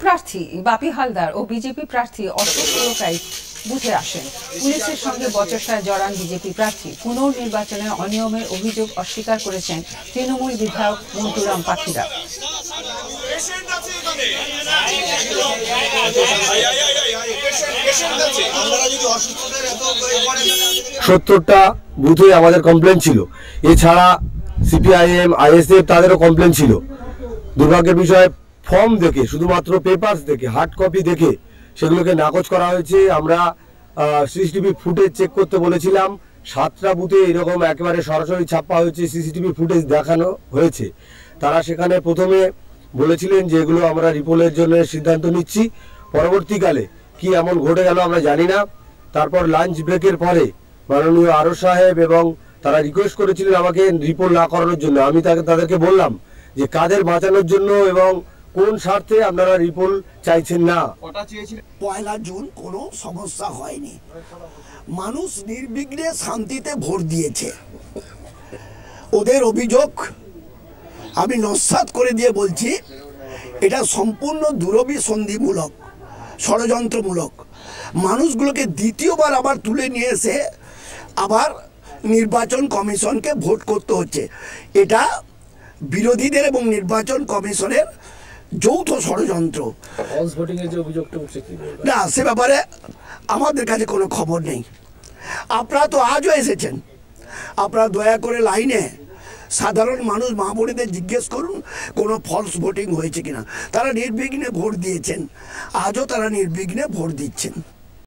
প্রার্থী বাপি হালদার ও বিজেপি প্রার্থী অশোক পুরকাইত বুথে আসেন। পুলিশের সঙ্গে বচসায় জড়ান বিজেপি প্রার্থী। পুনর্নির্বাচনে অনিয়মের অভিযোগ অস্বীকার করেছেন তৃণমূল বিধায়ক মন্টুরাম পাখিরা। 70টা বুথে আমাদের কমপ্লেন ছিল। এছাড়া সিপিআইএম, আইএসএফ তাদেরও কমপ্লেন ছিল। দুর্ভাগ্যের বিষয়, ফর্ম দেখে, শুধুমাত্র পেপারস দেখে, হার্ড কপি দেখে সেগুলোকে নাকচ করা হয়েছে। আমরা সিসিটিভি ফুটেজ চেক করতে বলেছিলাম। 7টা বুথে এরকম একেবারে সরাসরি ছাপ্পা হয়েছে, সিসিটিভি ফুটেজ দেখানো হয়েছে। তারা সেখানে প্রথমে বলেছিলেন যে এগুলো আমরা রিপোলের জন্য সিদ্ধান্ত নিচ্ছি। পরবর্তীকালে কি এমন ঘটে গেল আমরা জানি না। তারপর লাঞ্চ ব্রেকের পরে মাননীয় আরো সাহেব এবং তারা রিকোয়েস্ট করেছিলেন আমাকে রিপোর্ট না করানোর জন্য। আমি তাদেরকে বললাম যে কাদের বাঁচানোর জন্য এবং কোন স্বার্থে আপনারা রিপোর্ট চাইছেন না। 1 জুন কোনো সমস্যা হয়নি, মানুষ নির্বিঘ্নে শান্তিতে ভোট দিয়েছে। ওদের অভিযোগ আমি নস্যাৎ করে দিয়ে বলছি, এটা সম্পূর্ণ দুরভিসন্ধিমূলক, ষড়যন্ত্রমূলক। মানুষগুলোকে দ্বিতীয়বার আবার তুলে নিয়ে এসে আবার নির্বাচন কমিশনকে ভোট করতে হচ্ছে। এটা বিরোধীদের এবং নির্বাচন কমিশনের যৌথ ষড়যন্ত্র। না, সে ব্যাপারে আমাদের কাছে কোনো খবর নেই। আপনারা তো আজও এসেছেন, আপনারা দয়া করে লাইনে সাধারণ মানুষ মা বোনেদের জিজ্ঞেস করুন কোনো ফলস ভোটিং হয়েছে কিনা। তারা নির্বিঘ্নে ভোট দিয়েছেন, আজও তারা নির্বিঘ্নে ভোট দিচ্ছেন।